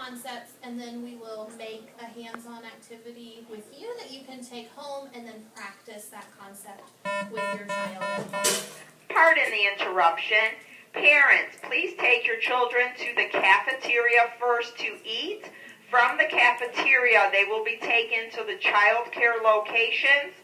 concepts, and then we will make a hands-on activity with you that you can take home and then practice that concept with your child at home. Pardon the interruption. Parents, please take your children to the cafeteria first to eat. From the cafeteria, they will be taken to the child care locations.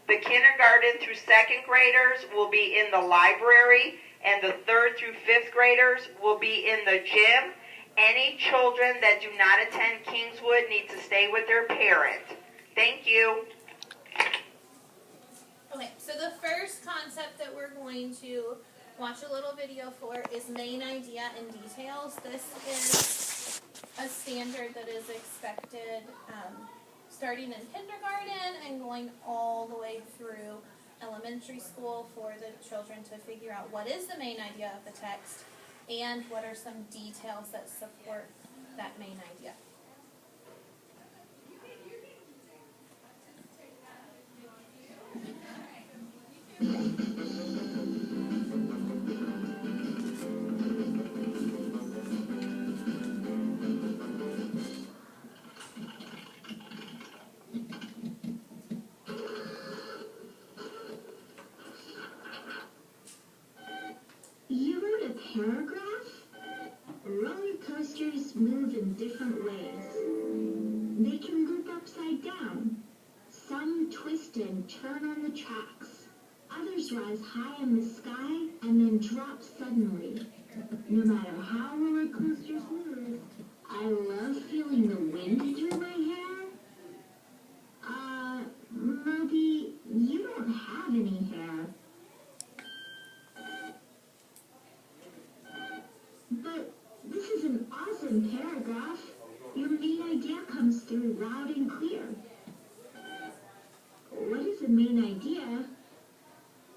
The kindergarten through second graders will be in the library, and the third through fifth graders will be in the gym. Any children that do not attend Kingswood need to stay with their parent. Thank you. Okay, so the first concept that we're going to watch a little video for is main idea and details. This is a standard that is expected starting in kindergarten and going all the way through elementary school for the children to figure out what is the main idea of the text and what are some details that support that main idea. You wrote a paragraph? Roller coasters move in different ways. They can loop upside down. Some twist and turn on the tracks. Others rise high in the sky and then drop suddenly. No matter how roller coasters move, I love feeling the wind through my hair. Moby, you don't have any hair. But this is an awesome paragraph. Your main idea comes through loud and clear. What is the main idea?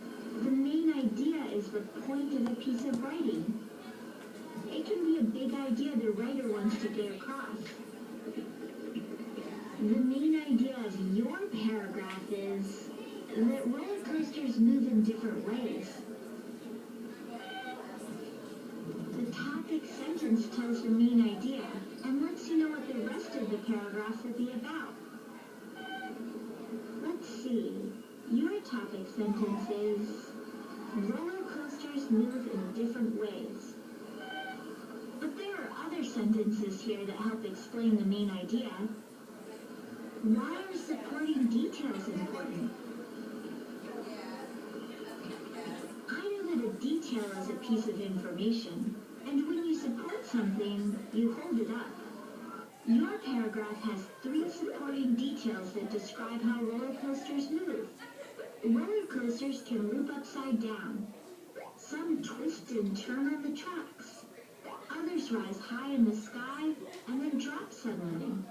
The main idea is the point of a piece of writing. It can be a big idea the writer wants to get across. The main idea of your paragraph is that roller coasters move in different ways. The topic sentence tells the main idea and lets you know what the rest of the paragraph will be about. Let's see. Your topic sentence is, roller coasters move in different ways. But there are other sentences here that help explain the main idea. Why are supporting details important? I know that a detail is a piece of information, and when you support something, you hold it up. Your paragraph has 3 supporting details that describe how roller coasters move. Roller coasters can loop upside down. Some twist and turn on the tracks. Others rise high in the sky and then drop suddenly.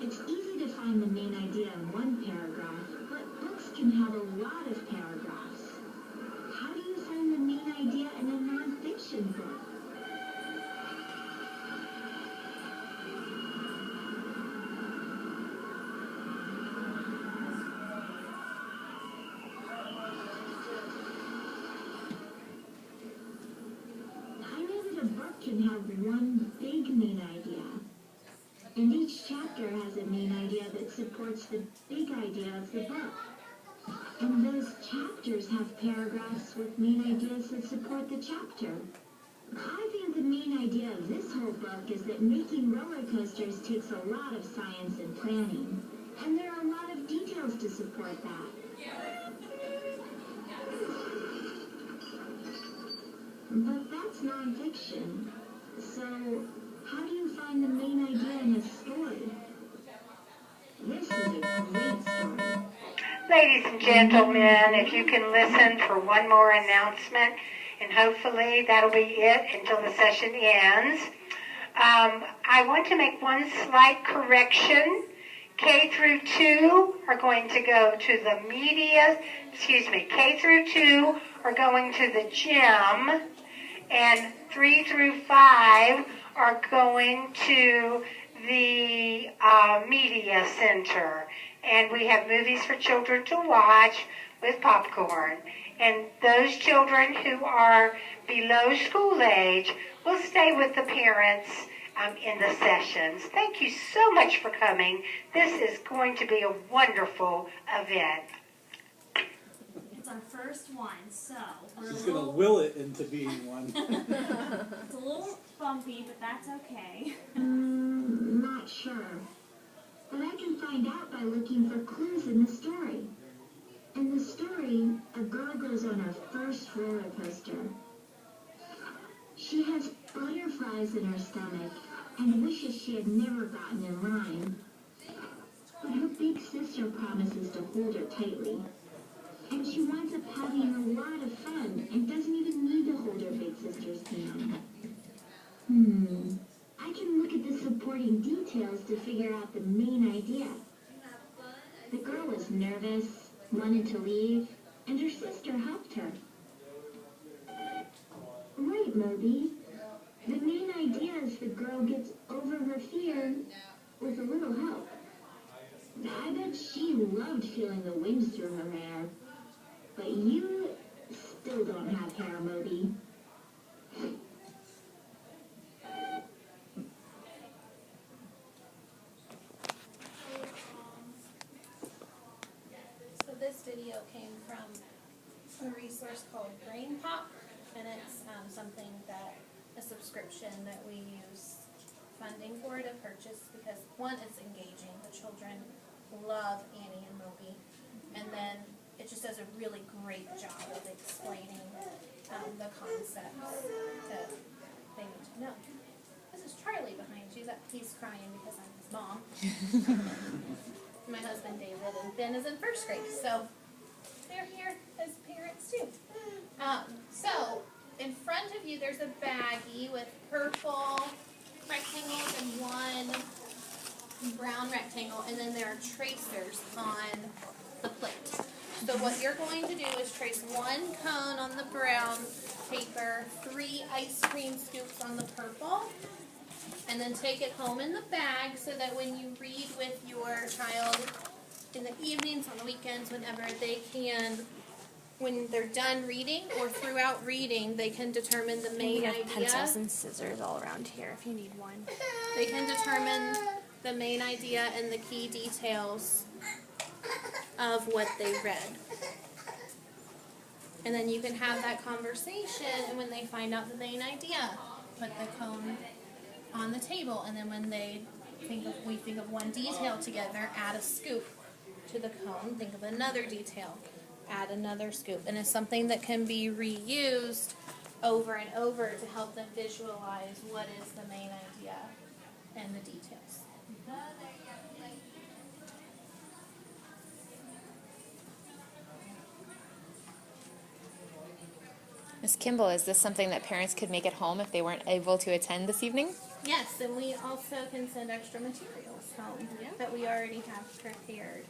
It's easy to find the main idea in one paragraph, but books can have a lot of paragraphs. How do you find the main idea in a non-fiction book? I know that a book can have one big main idea. And each chapter has a main idea that supports the big idea of the book. And those chapters have paragraphs with main ideas that support the chapter. I think the main idea of this whole book is that making roller coasters takes a lot of science and planning. And there are a lot of details to support that. But that's nonfiction. So, how do you find the main idea in a story? This is a great story. Ladies and gentlemen, if you can listen for one more announcement, and hopefully that'll be it until the session ends. I want to make one slight correction. K through 2 are going to go to the media, K through 2 are going to the gym, and 3 through 5 are going to the media center. And we have movies for children to watch with popcorn. And those children who are below school age will stay with the parents in the sessions. Thank you so much for coming. This is going to be a wonderful event. It's our first one, so we're She's a gonna little, will it into being one. it's a little bumpy, but that's okay. Not sure. But I can find out by looking for clues in the story. In the story, a girl goes on her first roller coaster. She has butterflies in her stomach and wishes she had never gotten in line. But her big sister promises to hold her tightly. And she winds up having a lot of fun and doesn't even need to hold her big sister's hand. I can look at the supporting details to figure out the main idea. The girl was nervous, wanted to leave, and her sister helped her. Right, Moby. The main idea is the girl gets over her fear with a little help. I bet she loved feeling the winds through her hair. But you still don't have hair, Moby. So this video came from a resource called Brain Pop, and it's something that a subscription that we use funding for to purchase because one, it's engaging. The children love Annie and Moby, and then it just does a really great job of explaining the concepts that they need to know. This is Charlie behind you. He's crying because I'm his mom. My husband David and Ben is in first grade, so they're here as parents too. So in front of you there's a baggie with purple rectangles and one brown rectangle, and then there are tracers on the plate. So what you're going to do is trace one cone on the brown paper, 3 ice cream scoops on the purple, and then take it home in the bag so that when you read with your child in the evenings, on the weekends, whenever they can, when they're done reading or throughout reading, they can determine the main We have idea. pencils and scissors all around here if you need one. They can determine the main idea and the key details of what they read. And then you can have that conversation, and when they find out the main idea, put the cone on the table, and then when we think of one detail together, add a scoop to the cone, think of another detail, add another scoop. And it's something that can be reused over and over to help them visualize what is the main idea and the details. Ms. Kimball, is this something that parents could make at home if they weren't able to attend this evening? Yes, and we also can send extra materials home that we already have prepared.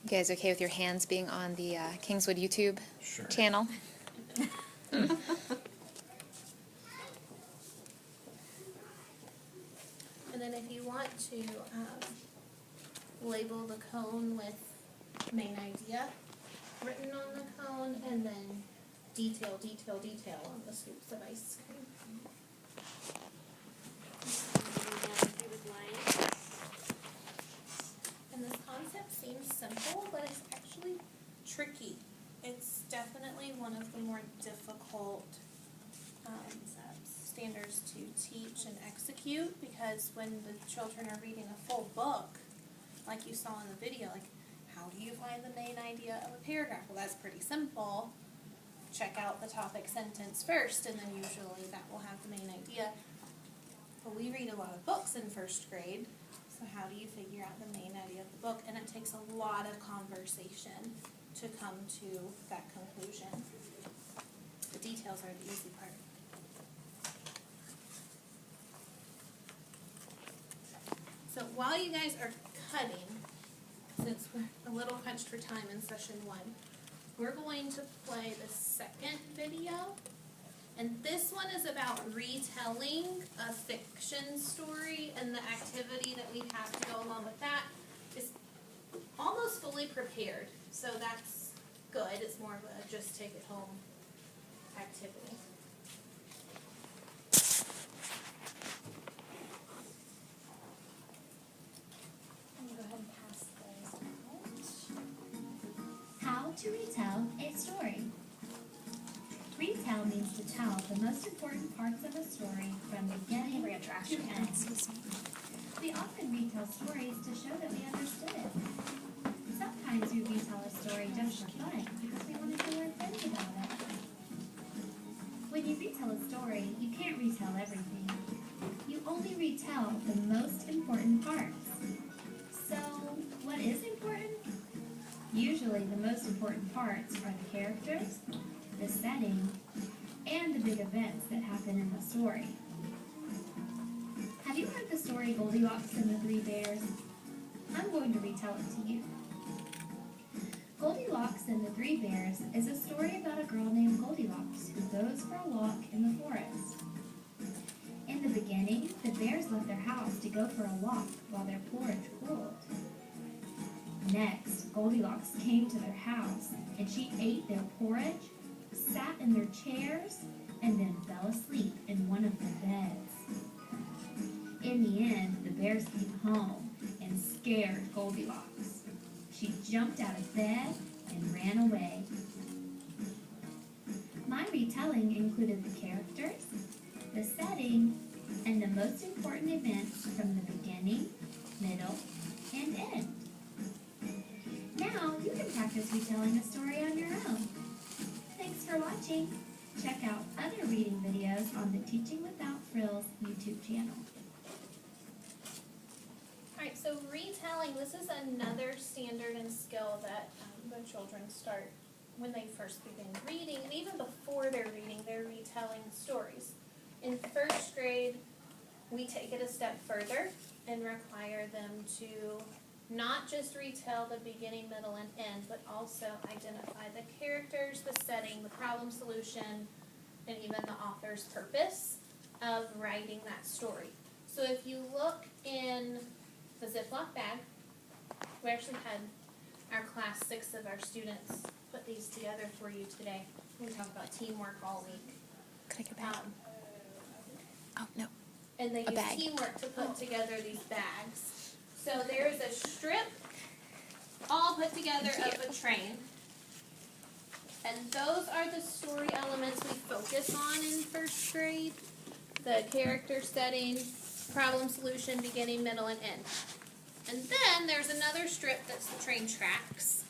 You guys okay with your hands being on the Kingswood YouTube channel? And then if you want to label the cone with main idea written on the cone, and then detail, detail, detail on the scoops of ice cream. And this concept seems simple, but it's tricky. It's definitely one of the more difficult standards to teach and execute, because when the children are reading a full book, like you saw in the video, like, how do you find the main idea of a paragraph? Well, that's pretty simple. Check out the topic sentence first, and then usually that will have the main idea. But we read a lot of books in first grade, so how do you figure out the main idea of the book? And it takes a lot of conversation to come to that conclusion. The details are the easy part. So while you guys are cutting, since we're a little crunched for time in session 1, we're going to play the second video. And this one is about retelling a fiction story, and the activity that we have to go along with that is almost fully prepared. So that's good. It's more of a just take it home activity. How to retell a story. Retell means to tell the most important parts of a story from beginning to end. We often retell stories to show that we understood it. Sometimes we retell a story just for fun because we want to tell our friends about it. When you retell a story, you can't retell everything. You only retell the most important parts. So, what is important? Usually the most important parts are the characters, the setting, and the big events that happen in the story. Have you heard the story Goldilocks and the Three Bears? I'm going to retell it to you. Goldilocks and the Three Bears is a story about a girl named Goldilocks who goes for a walk in the forest. In the beginning, the bears left their house to go for a walk while their porridge cooled. Next, Goldilocks came to their house, and she ate their porridge, sat in their chairs, and then fell asleep in one of the beds. In the end, the bears came home and scared Goldilocks. She jumped out of bed and ran away. My retelling included the characters, the setting, and the most important events from the beginning, middle, and end. Now you can practice retelling a story on your own. Thanks for watching. Check out other reading videos on the Teaching Without Frills YouTube channel. Alright, so retelling, this is another standard and skill that the children start when they first begin reading, and even before they're reading, they're retelling stories. In first grade, we take it a step further and require them to not just retell the beginning, middle, and end, but also identify the characters, the setting, the problem solution, and even the author's purpose of writing that story. So if you look in the Ziploc bag, we actually had our class 6 of our students put these together for you today. We talk about teamwork all week. Could I get a bag? Oh, no. And they A use bag. teamwork to put together these bags. So there's a strip all put together of a train. And those are the story elements we focus on in first grade. The character setting, problem solution, beginning, middle, and end. And then there's another strip that's the train tracks.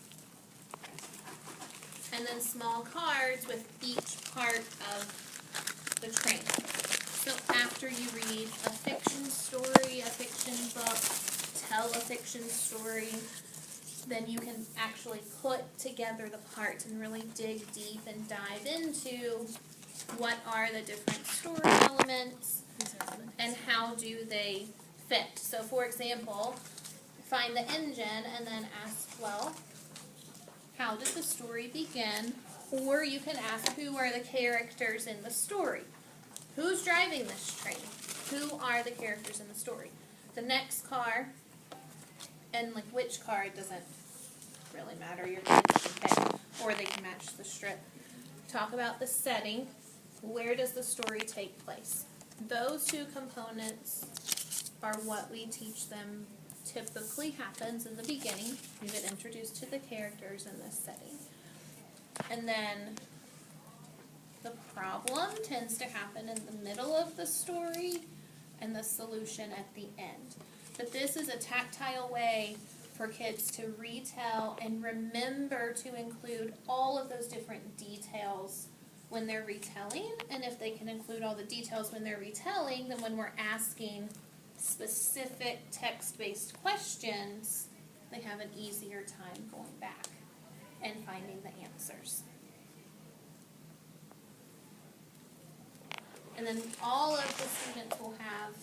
And then small cards with each part of the train. So after you read a fiction story, a fiction book, tell a fiction story, then you can actually put together the parts and really dig deep and dive into what are the different story elements and how do they fit. So for example, find the engine and then ask, well, how did the story begin? Or you can ask, who are the characters in the story? Who's driving this train? Who are the characters in the story? The next car, and like which car, it doesn't really matter, your kids can pick, or they can match the strip. Talk about the setting. Where does the story take place? Those two components are what we teach them typically happens in the beginning. You get introduced to the characters in this setting. And then the problem tends to happen in the middle of the story and the solution at the end. But this is a tactile way for kids to retell and remember to include all of those different details when they're retelling. And if they can include all the details when they're retelling, then when we're asking specific text-based questions, they have an easier time going back and finding the answers. And then all of the students will have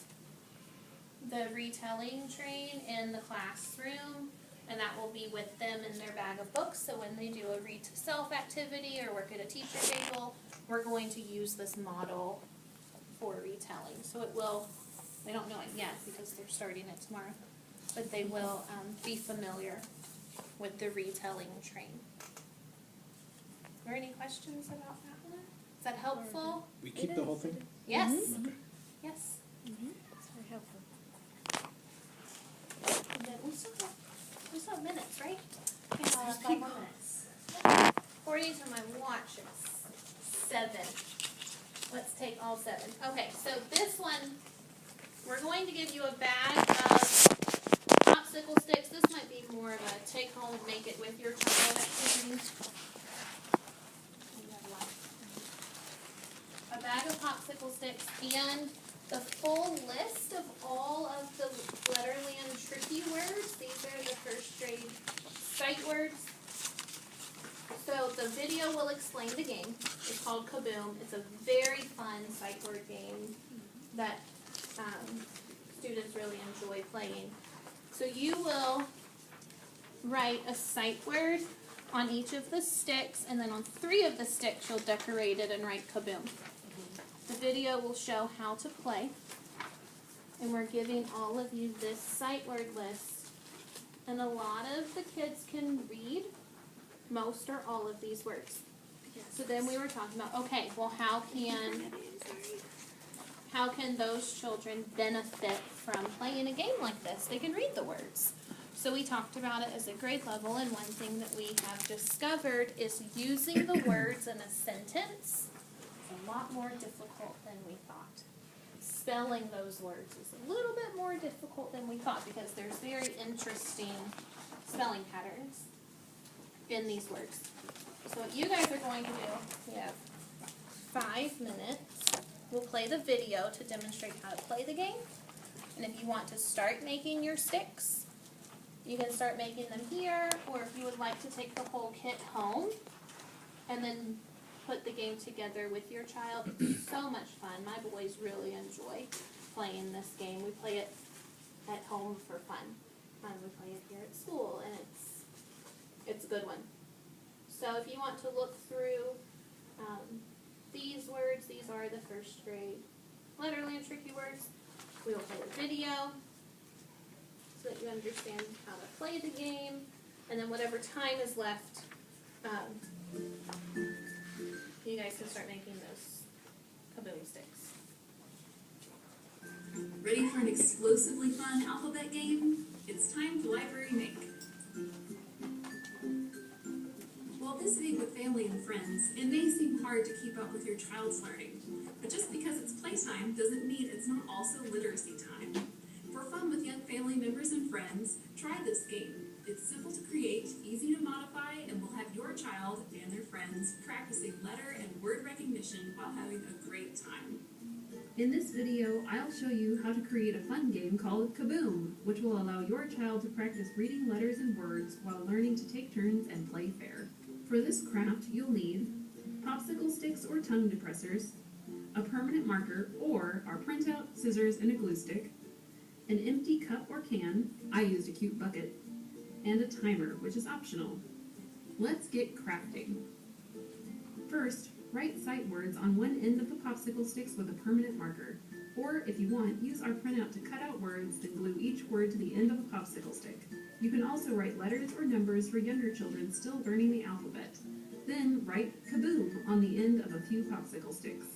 the retelling train in the classroom, and that will be with them in their bag of books. So when they do a read to self activity or work at a teacher table, we're going to use this model for retelling. So it will, they don't know it yet because they're starting it tomorrow, but they will be familiar with the retelling train. Are there any questions about that one? Is that helpful? We keep the whole thing? Yes. Mm-hmm. Okay. Yes. It's very helpful. And then we still have minutes, right? Okay, 5 more minutes. According to my watch, it's 7. Let's take all 7. Okay, so this one, we're going to give you a bag of popsicle sticks. This might be more of a take home and make it with your child activity. A bag of popsicle sticks and the full list of all of the Letterland tricky words. These are the first grade sight words. So the video will explain the game. It's called Kaboom. It's a very fun sight word game that students really enjoy playing. So you will write a sight word on each of the sticks, and then on 3 of the sticks you'll decorate it and write Kaboom. The video will show how to play, and we're giving all of you this sight word list, and a lot of the kids can read most or all of these words. So then we were talking about, okay, well how can those children benefit from playing a game like this? They can read the words. So we talked about it as a grade level, and one thing that we have discovered is using the words in a sentence is a lot more difficult than we thought. Spelling those words is a little bit more difficult than we thought because there's very interesting spelling patterns in these words. So what you guys are going to do, we have 5 minutes. We'll play the video to demonstrate how to play the game. And if you want to start making your sticks, you can start making them here, or if you would like to take the whole kit home and then put the game together with your child. It's so much fun. My boys really enjoy playing this game. We play it at home for fun. We play it here at school, and it's a good one. So if you want to look through these words, these are the first grade Letterland tricky words. We will play the video so that you understand how to play the game, and then whatever time is left, you guys can start making those Kaboom sticks. Ready for an explosively fun alphabet game? It's time to Library Make. While visiting with family and friends, it may seem hard to keep up with your child's learning, but just because it's playtime doesn't mean it's not also literacy time. For fun with young family members and friends, try this game. It's simple to create, easy to modify, and will have your child and their friends practicing letter and word recognition while having a great time. In this video, I'll show you how to create a fun game called Kaboom, which will allow your child to practice reading letters and words while learning to take turns and play fair. For this craft, you'll need popsicle sticks or tongue depressors, a permanent marker or our printout, scissors, and a glue stick, an empty cup or can, I used a cute bucket, and a timer, which is optional. Let's get crafting. First, write sight words on one end of the popsicle sticks with a permanent marker. Or, if you want, use our printout to cut out words, then glue each word to the end of a popsicle stick. You can also write letters or numbers for younger children still learning the alphabet. Then, write Kaboom on the end of a few popsicle sticks.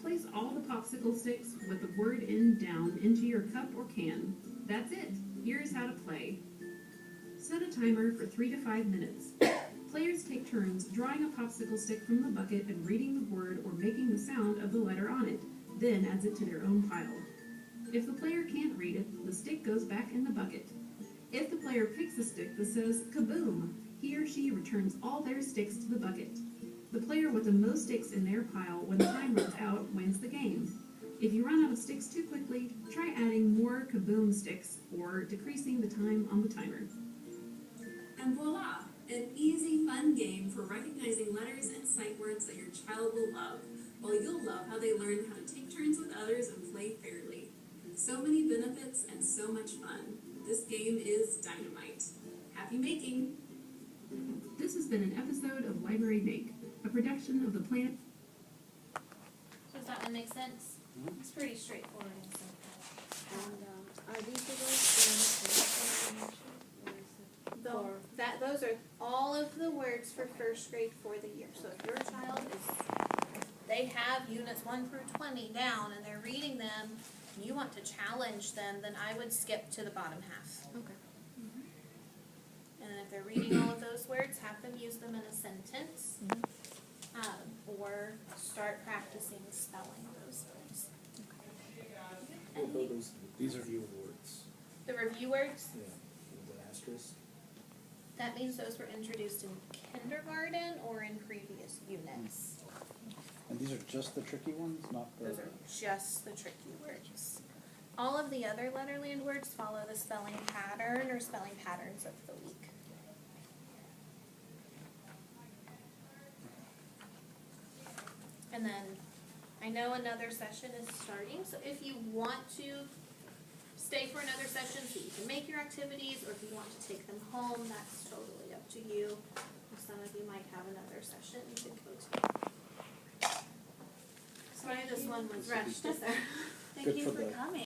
Place all the popsicle sticks with the word end down into your cup or can. That's it. Here's how to play. Set a timer for 3 to 5 minutes. Players take turns drawing a popsicle stick from the bucket and reading the word or making the sound of the letter on it, then adds it to their own pile. If the player can't read it, the stick goes back in the bucket. If the player picks a stick that says kaboom, he or she returns all their sticks to the bucket. The player with the most sticks in their pile when the time runs out wins the game. If you run out of sticks too quickly, try adding more kaboom sticks or decreasing the time on the timer. And voila! An easy, fun game for recognizing letters and sight words that your child will love, while you'll love how they learn how to take turns with others and play fairly. So many benefits and so much fun. This game is dynamite. Happy making! This has been an episode of Library Make, a production of the Planet. So does that one make sense? It's pretty straightforward and simple. And are these the words Those are all of the words for first grade for the year. So if your child they have units 1 through 20 down and they're reading them, and you want to challenge them, then I would skip to the bottom half. Okay. And then if they're reading all of those words, have them use them in a sentence, or start practicing spelling those words. And These are review words. the review words, Yeah. With an asterisk. that means those were introduced in kindergarten or in previous units. And these are just the tricky ones, not the. Those are just the tricky words. All of the other Letterland words follow the spelling pattern or spelling patterns of the week. And then I know another session is starting, so if you want to stay for another session so you can make your activities, or if you want to take them home, that's totally up to you. Some of you might have another session you can go to. Sorry this one was rushed, is there? Thank Good you for for the- coming.